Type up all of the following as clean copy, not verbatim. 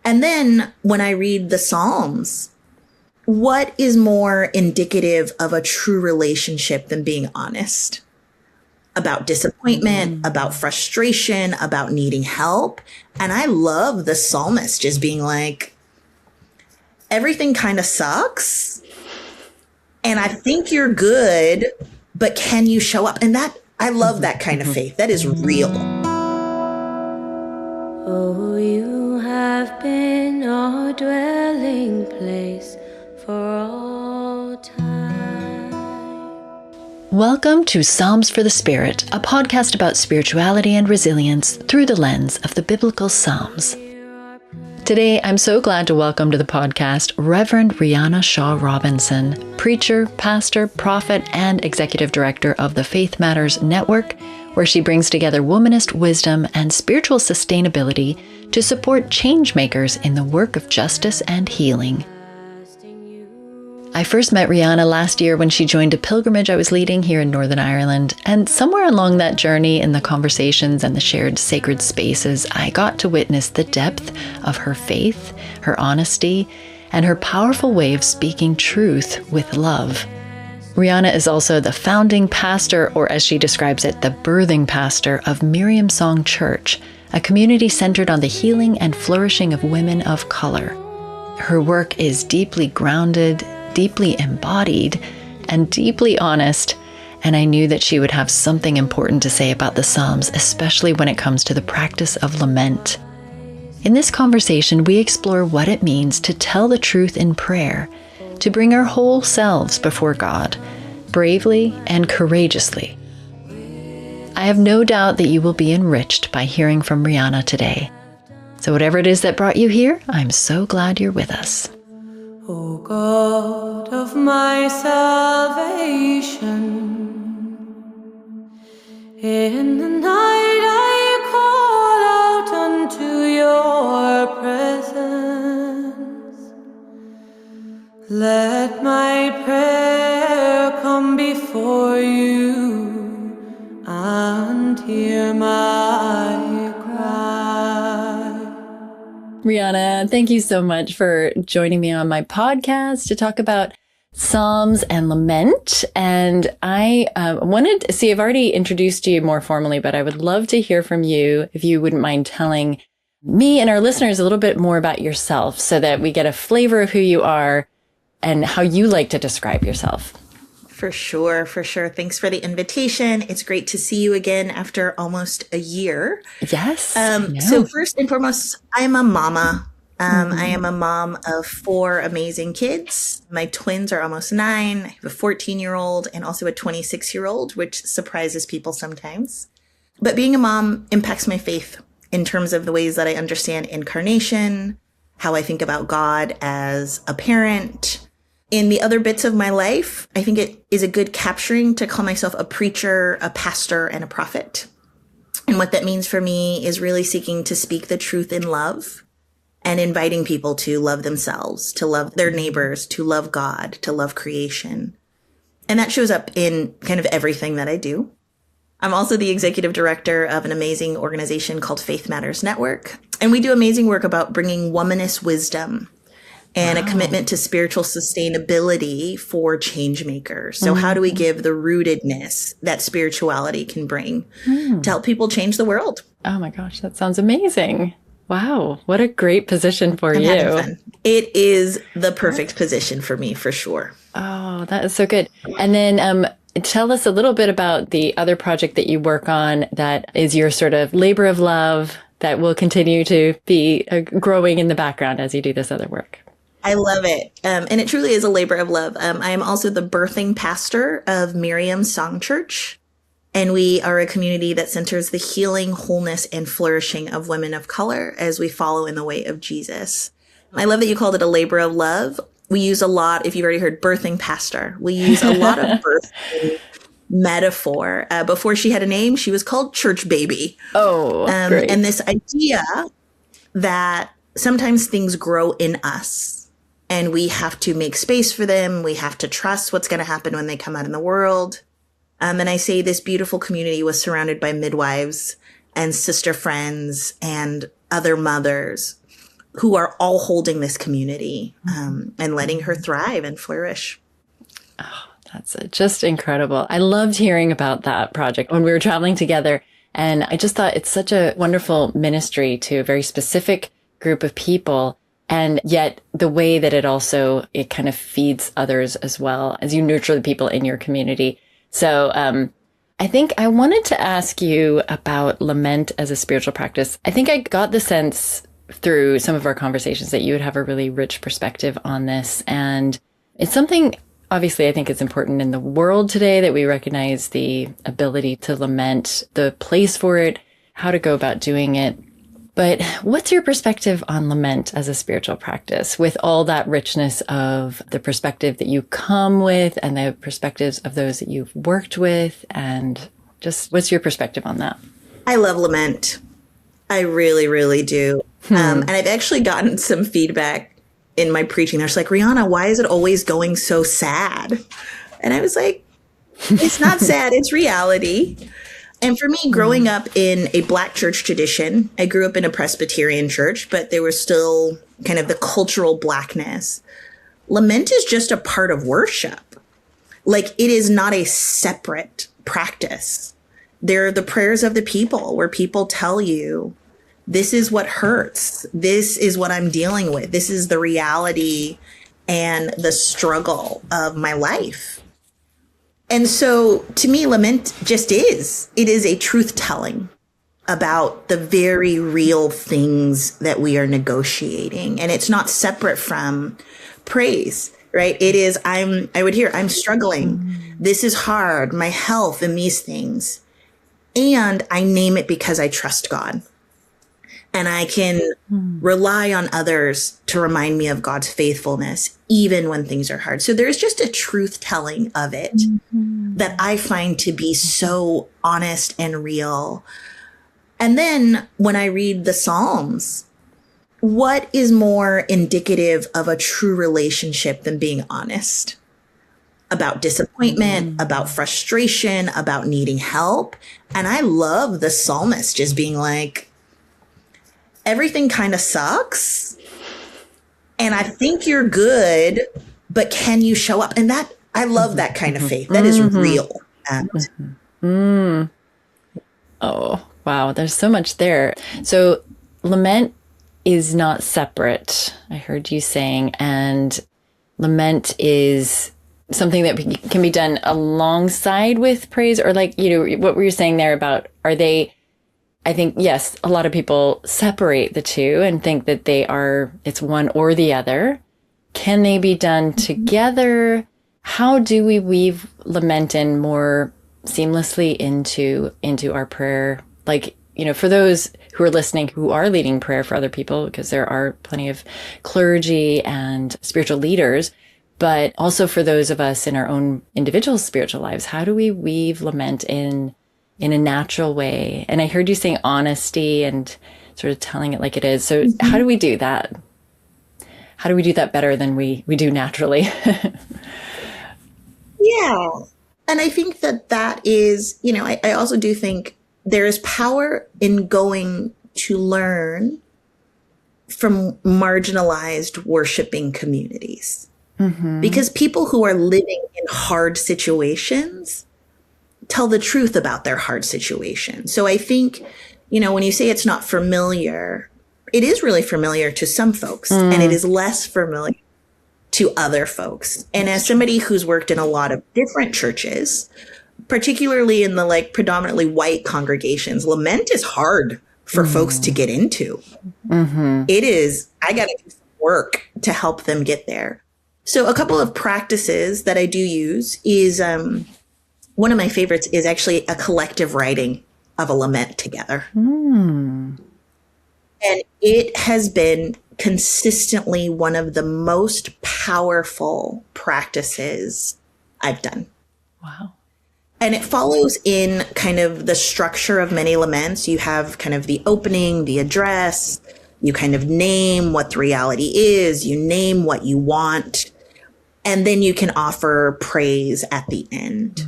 And then when I read the Psalms, what is more indicative of a true relationship than being honest about disappointment, about frustration, about needing help? And I love the psalmist just being like, everything kind of sucks. And I think you're good, but can you show up? And that, I love that kind of faith. That is real. Oh, you have been our dwelling place for all time. Welcome to Psalms for the Spirit, a podcast about spirituality and resilience through the lens of the biblical Psalms. Today, I'm so glad to welcome to the podcast Reverend Riana Shaw Robinson, preacher, pastor, prophet, and executive director of the Faith Matters Network, where she brings together womanist wisdom and spiritual sustainability to support change makers in the work of justice and healing. I first met Riana last year when she joined a pilgrimage I was leading here in Northern Ireland, and somewhere along that journey, in the conversations and the shared sacred spaces, I got to witness the depth of her faith, her honesty, and her powerful way of speaking truth with love. Riana is also the founding pastor, or as she describes it, the birthing pastor of Miriam Song Church, a community centered on the healing and flourishing of women of color. Her work is deeply grounded, deeply embodied, and deeply honest, and I knew that she would have something important to say about the Psalms, especially when it comes to the practice of lament. In this conversation, we explore what it means to tell the truth in prayer, to bring our whole selves before God, bravely and courageously. I have no doubt that you will be enriched by hearing from Riana today. So whatever it is that brought you here, I'm so glad you're with us. O God of my salvation, in the night I call out unto your presence. Let my prayer come before you and hear my cry. Riana, thank you so much for joining me on my podcast to talk about Psalms and Lament. And I wanted to see, I've already introduced you more formally, but I would love to hear from you if you wouldn't mind telling me and our listeners a little bit more about yourself so that we get a flavor of who you are and how you like to describe yourself. For sure, for sure. Thanks for the invitation. It's great to see you again after almost a year. Yes. So first and foremost, I'm a mama. I am a mom of 4 amazing kids. My twins are almost 9. I have a 14-year-old and also a 26-year-old, which surprises people sometimes. But being a mom impacts my faith in terms of the ways that I understand incarnation, how I think about God as a parent. In the other bits of my life, I think it is a good capturing to call myself a preacher, a pastor, and a prophet. And what that means for me is really seeking to speak the truth in love and inviting people to love themselves, to love their neighbors, to love God, to love creation. And that shows up in kind of everything that I do. I'm also the executive director of an amazing organization called Faith Matters Network. And we do amazing work about bringing womanist wisdom and a commitment to spiritual sustainability for change makers. So how do we give the rootedness that spirituality can bring to help people change the world? Oh my gosh, that sounds amazing. Wow, what a great position for you. Having fun. It is the perfect position for me, for sure. Oh, that is so good. And then tell us a little bit about the other project that you work on that is your sort of labor of love that will continue to be growing in the background as you do this other work. I love it. And it truly is a labor of love. I am also the birthing pastor of Miriam Song Church. And we are a community that centers the healing, wholeness, and flourishing of women of color as we follow in the way of Jesus. I love that you called it a labor of love. We use a lot, if you've already heard birthing pastor, we use a lot of birthing metaphor. Before she had a name, she was called church baby. Oh, great. And this idea that sometimes things grow in us. And we have to make space for them. We have to trust what's going to happen when they come out in the world. And I say this beautiful community was surrounded by midwives and sister friends and other mothers who are all holding this community and letting her thrive and flourish. That's just incredible. I loved hearing about that project when we were traveling together. And I just thought it's such a wonderful ministry to a very specific group of people. And yet the way that it kind of feeds others as well as you nurture the people in your community. So I think I wanted to ask you about lament as a spiritual practice. I think I got the sense through some of our conversations that you would have a really rich perspective on this. And it's something, obviously, I think it's important in the world today that we recognize the ability to lament, the place for it, how to go about doing it. But what's your perspective on lament as a spiritual practice with all that richness of the perspective that you come with and the perspectives of those that you've worked with? And just what's your perspective on that? I love lament. I really, really do. And I've actually gotten some feedback in my preaching. They're like, Riana, why is it always going so sad? And I was like, it's not sad, it's reality. And for me, growing up in a Black church tradition, I grew up in a Presbyterian church, but there was still kind of the cultural Blackness. Lament is just a part of worship. Like, it is not a separate practice. They're the prayers of the people where people tell you, this is what hurts. This is what I'm dealing with. This is the reality and the struggle of my life. And so to me, lament just is. It is a truth telling about the very real things that we are negotiating. And it's not separate from praise, right? It is, I'm struggling. This is hard, my health and these things. And I name it because I trust God. And I can rely on others to remind me of God's faithfulness, even when things are hard. So there's just a truth telling of it that I find to be so honest and real. And then when I read the Psalms, what is more indicative of a true relationship than being honest about disappointment, about frustration, about needing help? And I love the psalmist just being like, everything kind of sucks. And I think you're good, but can you show up? And that, I love that kind of faith. That is real. Oh, wow. There's so much there. So lament is not separate, I heard you saying, and lament is something that can be done alongside with praise, or like, what were you saying there about, are they, I think, yes, a lot of people separate the two and think that it's one or the other. Can they be done together? How do we weave lament in more seamlessly into our prayer? Like, for those who are listening, who are leading prayer for other people, because there are plenty of clergy and spiritual leaders, but also for those of us in our own individual spiritual lives, how do we weave lament in a natural way? And I heard you saying honesty and sort of telling it like it is. So how do we do that? How do we do that better than we do naturally? Yeah. And I think that is, I also do think there is power in going to learn from marginalized worshiping communities. Because people who are living in hard situations tell the truth about their hard situation. So I think, when you say it's not familiar, it is really familiar to some folks, and it is less familiar to other folks. And as somebody who's worked in a lot of different churches, particularly in the predominantly white congregations, lament is hard for folks to get into. It is, I got to do some work to help them get there. So a couple of practices that I do use is, one of my favorites is actually a collective writing of a lament together. And it has been consistently one of the most powerful practices I've done. Wow. And it follows in kind of the structure of many laments. You have kind of the opening, the address, you kind of name what the reality is, you name what you want, and then you can offer praise at the end.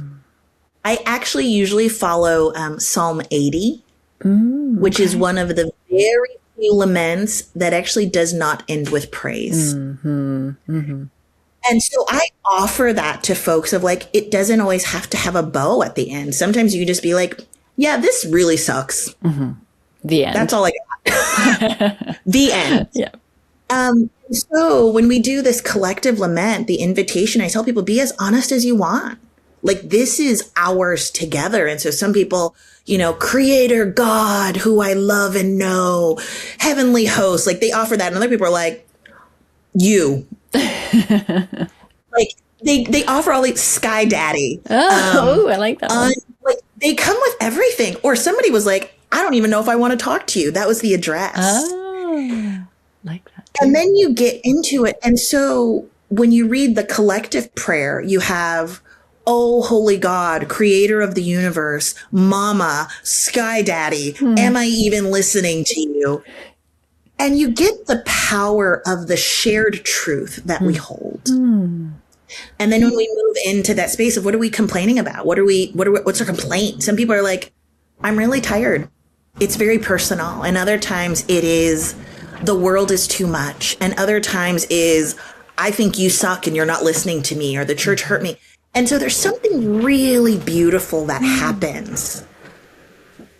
I actually usually follow Psalm 80, which is one of the very few laments that actually does not end with praise. And so I offer that to folks of like, it doesn't always have to have a bow at the end. Sometimes you just be like, yeah, this really sucks. The end. That's all I got. The end. Yeah. So when we do this collective lament, the invitation, I tell people, be as honest as you want. Like, this is ours together. And so some people, you know, creator God, who I love and know, heavenly host, like they offer that. And other people are like, you. Like they offer all these sky daddy. I like that one. Like they come with everything. Or somebody was like, I don't even know if I want to talk to you. That was the address. Oh, like that too. And then you get into it. And so when you read the collective prayer, you have, oh, holy God, creator of the universe, mama, sky daddy, am I even listening to you? And you get the power of the shared truth that we hold. And then when we move into that space of what are we complaining about? What's our complaint? Some people are like, I'm really tired. It's very personal. And other times it is, the world is too much. And other times is, I think you suck and you're not listening to me, or the church hurt me. And so there's something really beautiful that happens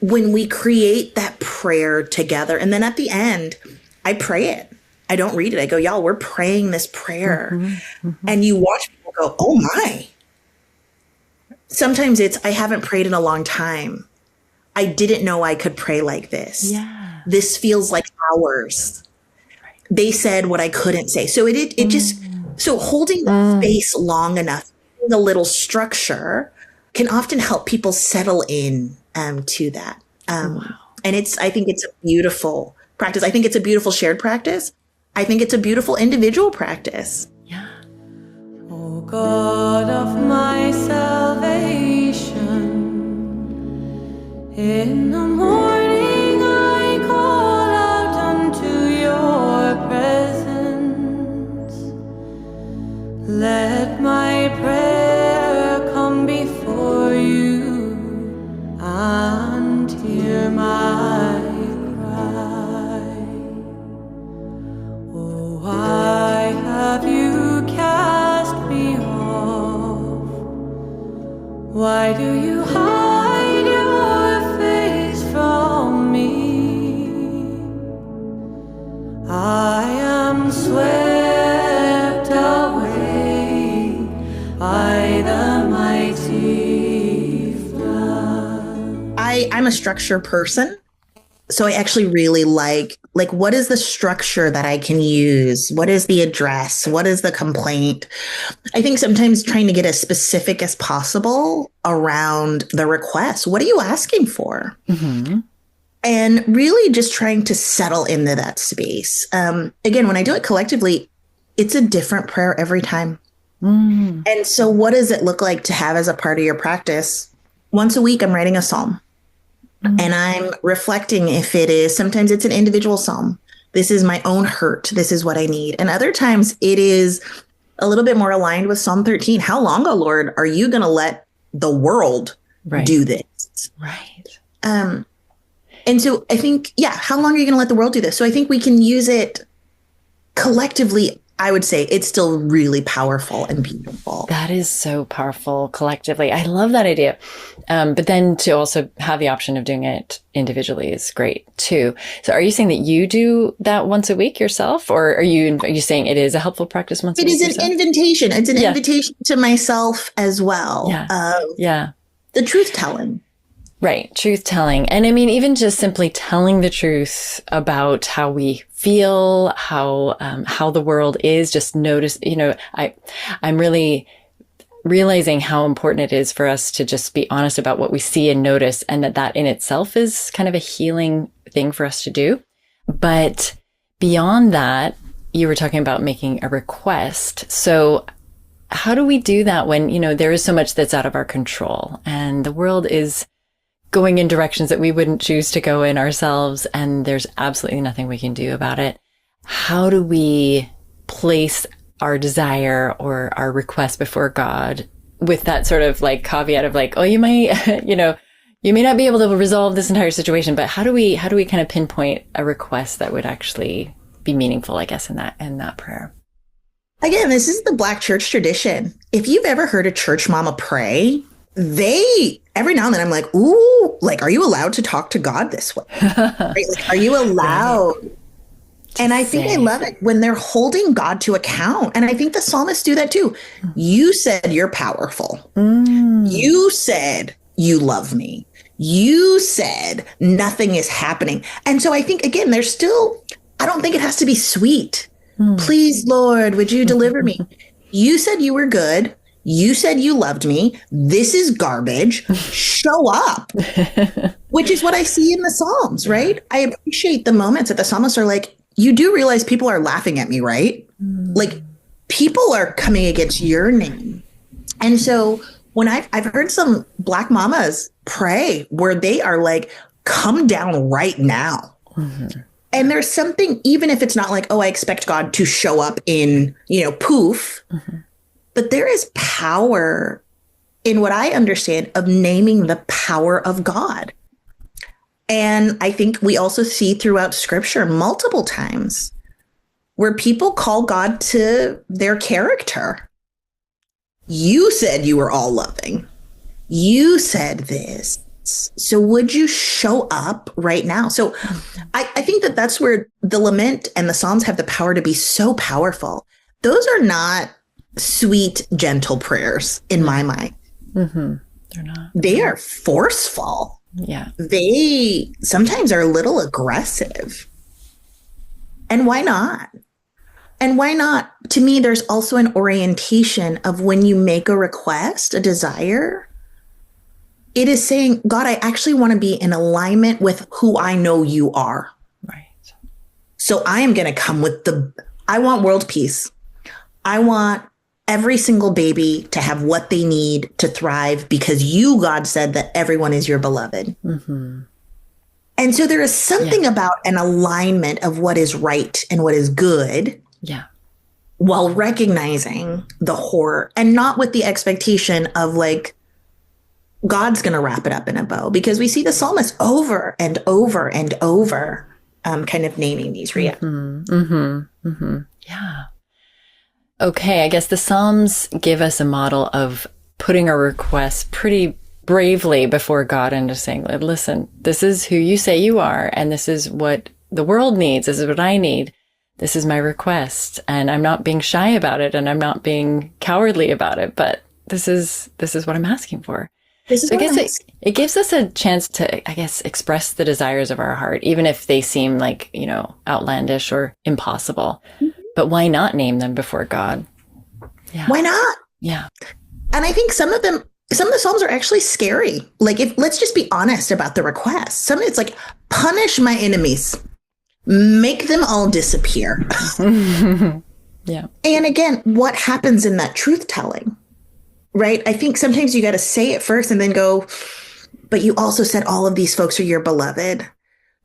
when we create that prayer together. And then at the end, I pray it. I don't read it. I go, y'all, we're praying this prayer. And you watch people go, oh my. Sometimes it's, I haven't prayed in a long time. I didn't know I could pray like this. Yeah. This feels like ours. They said what I couldn't say. So it just, so holding the space long enough, the little structure can often help people settle in to that. And I think it's a beautiful practice. I think it's a beautiful shared practice. I think it's a beautiful individual practice. Yeah. O God of my salvation, in the morning I call out unto your presence. Let my prayer come before you and hear my cry. Oh, why have you cast me off? Why do you hide your face from me? I am swept away by the mighty flood. I'm a structure person. So I actually really like what is the structure that I can use? What is the address? What is the complaint? I think sometimes trying to get as specific as possible around the request. What are you asking for? And really just trying to settle into that space. Again, when I do it collectively, it's a different prayer every time. And so what does it look like to have as a part of your practice? Once a week, I'm writing a psalm. And I'm reflecting if it is, sometimes it's an individual psalm. This is my own hurt. This is what I need. And other times it is a little bit more aligned with Psalm 13. How long, oh Lord, are you going to let the world do this? Right. And so I think, how long are you going to let the world do this? So I think we can use it collectively. I would say it's still really powerful and beautiful. That is so powerful collectively. I love that idea. But then to also have the option of doing it individually is great too. So are you saying that you do that once a week yourself, or are you saying it is a helpful practice once a week? It is an invitation. It's an invitation to myself as well. The truth telling. Right. Truth telling. And I mean, even just simply telling the truth about how we feel, how the world is, just notice, I'm really realizing how important it is for us to just be honest about what we see and notice, and that in itself is kind of a healing thing for us to do. But beyond that, you were talking about making a request. So how do we do that when, there is so much that's out of our control and the world is going in directions that we wouldn't choose to go in ourselves, and there's absolutely nothing we can do about it? How do we place our desire or our request before God with that sort of like caveat of like, oh, you might, You may not be able to resolve this entire situation, but how do we kind of pinpoint a request that would actually be meaningful, I guess, in that prayer? Again, this is the Black church tradition. If you've ever heard a church mama pray, they, every now and then I'm like, ooh, like, are you allowed to talk to God this way? Right? Like, are you allowed? And I think I love it when they're holding God to account. And I think the psalmists do that too. You said you're powerful. You said you love me. You said nothing is happening. And so I think, again, there's still, I don't think it has to be sweet. Please, Lord, would you deliver me? You said you were good. You said you loved me. This is garbage. Show up. Which is what I see in the Psalms, right? I appreciate the moments that the psalmists are like, you do realize people are laughing at me, right? Like, people are coming against your name. And so when I've heard some Black mamas pray where they are like, come down right now. And there's something, even if it's not like, oh, I expect God to show up in, poof, but there is power in what I understand of naming the power of God. And I think we also see throughout scripture multiple times where people call God to their character. You said you were all loving. You said this. So would you show up right now? So I think that that's where the lament and the Psalms have the power to be so powerful. Those are not sweet, gentle prayers in my mind. They're not. They are forceful. Yeah. They sometimes are a little aggressive. And why not? And why not? To me, there's also an orientation of when you make a request, a desire, it is saying, God, I actually want to be in alignment with who I know you are. Right. So I am going to come with I want world peace. I want every single baby to have what they need to thrive because you, God, said that everyone is your beloved. And so there is something about an alignment of what is right and what is good. Yeah. While recognizing the horror and not with the expectation of like, God's going to wrap it up in a bow, because we see the psalmist over and over and over kind of naming these realities. Yeah. Okay, I guess the Psalms give us a model of putting our requests pretty bravely before God and just saying, listen, this is who you say you are, and this is what the world needs. This is what I need. This is my request, and I'm not being shy about it, and I'm not being cowardly about it, but this is what I'm asking for. So I guess it gives us a chance to, I guess, express the desires of our heart, even if they seem like, outlandish or impossible. But why not name them before God? Yeah. Why not? Yeah. And I think some of the Psalms are actually scary. Like, let's just be honest about the request. Some it's like, punish my enemies, make them all disappear. Yeah. And again, what happens in that truth telling? Right? I think sometimes you got to say it first and then go, but you also said all of these folks are your beloved.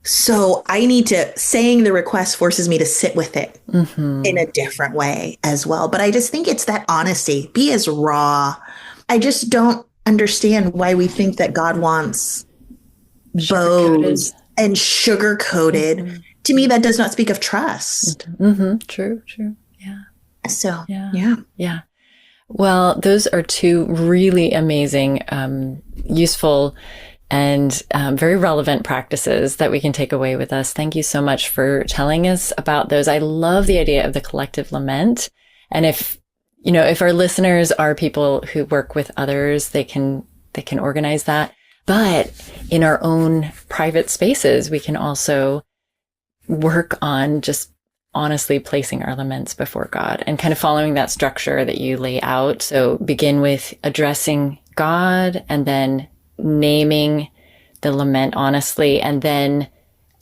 So I need to, saying the request forces me to sit with it in a different way as well. But I just think it's that honesty, be as raw. I just don't understand why we think that God wants bows and sugar coated. To me, that does not speak of trust. True. Yeah. So, Yeah. Well, those are two really amazing, useful, and very relevant practices that we can take away with us. Thank you so much for telling us about those. I love the idea of the collective lament. And if our listeners are people who work with others, they can organize that. But in our own private spaces, we can also work on just honestly placing our laments before God and kind of following that structure that you lay out. So begin with addressing God and then naming the lament honestly, and then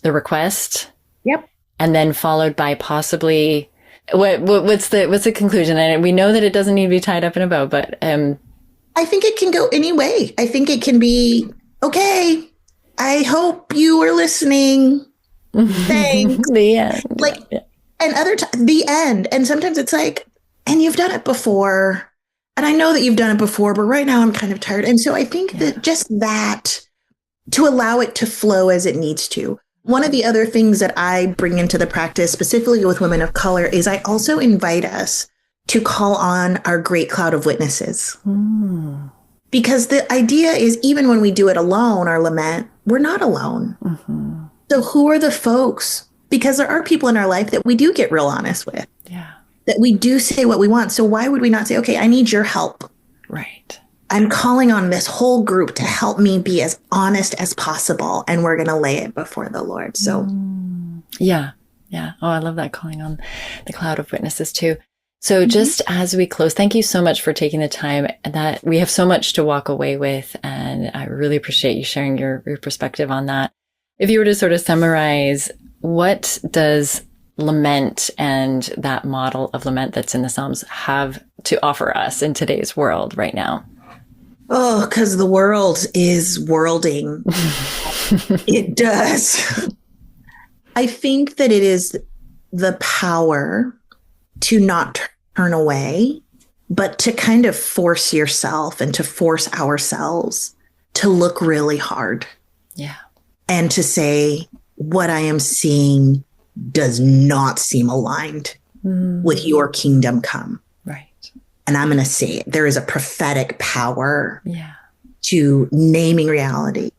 the request. Yep. And then followed by possibly what's the conclusion? And we know that it doesn't need to be tied up in a bow, but I think it can go any way. I think it can be, okay, I hope you are listening. Thanks. The end. And the end. And sometimes it's like, and you've done it before. And I know that you've done it before, but right now I'm kind of tired. And so I think that just that to allow it to flow as it needs to. One of the other things that I bring into the practice, specifically with women of color, is I also invite us to call on our great cloud of witnesses. Because the idea is, even when we do it alone, our lament, we're not alone. So who are the folks? Because there are people in our life that we do get real honest with, that we do say what we want. So why would we not say, okay, I need your help. Right. I'm calling on this whole group to help me be as honest as possible. And we're going to lay it before the Lord. So Yeah. Oh, I love that, calling on the cloud of witnesses too. So just as we close, thank you so much for taking the time. That we have so much to walk away with. And I really appreciate you sharing your perspective on that. If you were to sort of summarize, what does lament and that model of lament that's in the Psalms have to offer us in today's world right now? Oh, because the world is worlding. It does. I think that it is the power to not turn away, but to kind of force yourself and to force ourselves to look really hard. Yeah. And to say, what I am seeing does not seem aligned with your kingdom come. Right. And I'm going to say it. There is a prophetic power Yeah. to naming reality.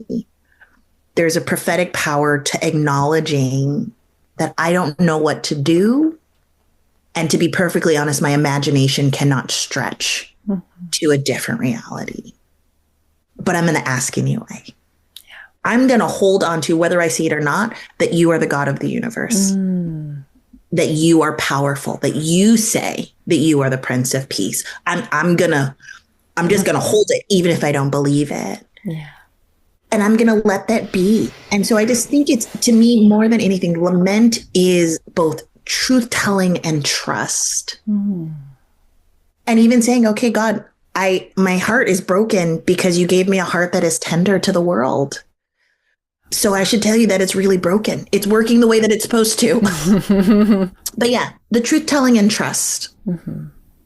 There's a prophetic power to acknowledging that I don't know what to do. And to be perfectly honest, my imagination cannot stretch to a different reality. But I'm going to ask anyway. I'm going to hold on to, whether I see it or not, that you are the God of the universe, that you are powerful, that you say that you are the Prince of Peace. I'm just going to hold it, even if I don't believe it. Yeah. And I'm going to let that be. And so I just think it's, to me, more than anything, lament is both truth telling and trust. And even saying, okay, God, my heart is broken because you gave me a heart that is tender to the world. So I should tell you that it's really broken. It's working the way that it's supposed to. But yeah, the truth telling and trust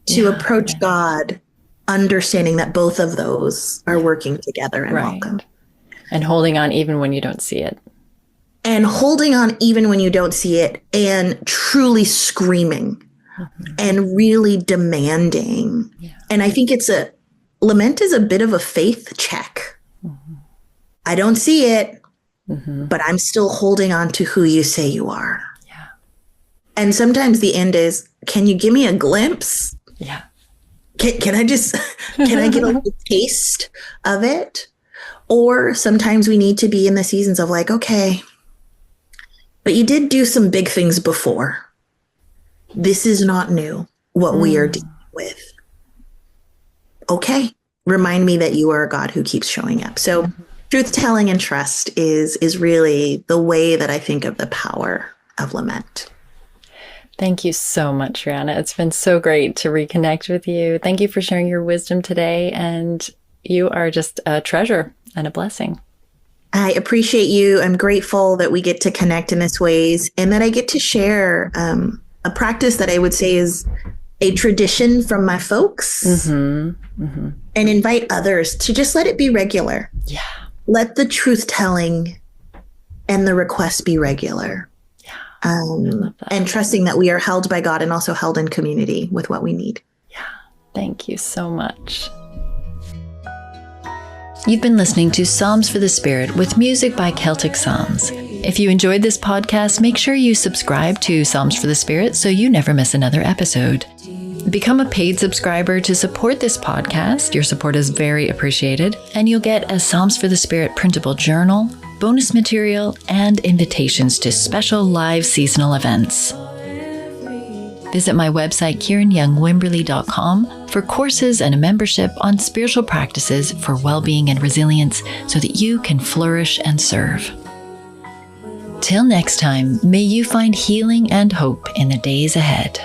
to approach God, understanding that both of those are working together and welcome. And holding on even when you don't see it. And holding on even when you don't see it, and truly screaming and really demanding. And I think lament is a bit of a faith check. I don't see it, but I'm still holding on to who you say you are. Yeah. And sometimes the end is, can you give me a glimpse? Yeah. Can I get a little taste of it? Or sometimes we need to be in the seasons of like, okay, but you did do some big things before. This is not new, what we are dealing with. Okay, remind me that you are a God who keeps showing up. So truth telling and trust is really the way that I think of the power of lament. Thank you so much, Riana. It's been so great to reconnect with you. Thank you for sharing your wisdom today. And you are just a treasure and a blessing. I appreciate you. I'm grateful that we get to connect in this ways, and that I get to share a practice that I would say is a tradition from my folks, and invite others to just let it be regular. Yeah. Let the truth telling and the request be regular. And trusting that we are held by God and also held in community with what we need. Yeah. Thank you so much. You've been listening to Psalms for the Spirit with music by Celtic Psalms. If you enjoyed this podcast, make sure you subscribe to Psalms for the Spirit so you never miss another episode. Become a paid subscriber to support this podcast. Your support is very appreciated, and you'll get a Psalms for the Spirit printable journal, bonus material, and invitations to special live seasonal events. Visit my website, KieranYoungWimberly.com, for courses and a membership on spiritual practices for well-being and resilience so that you can flourish and serve. Till next time, may you find healing and hope in the days ahead.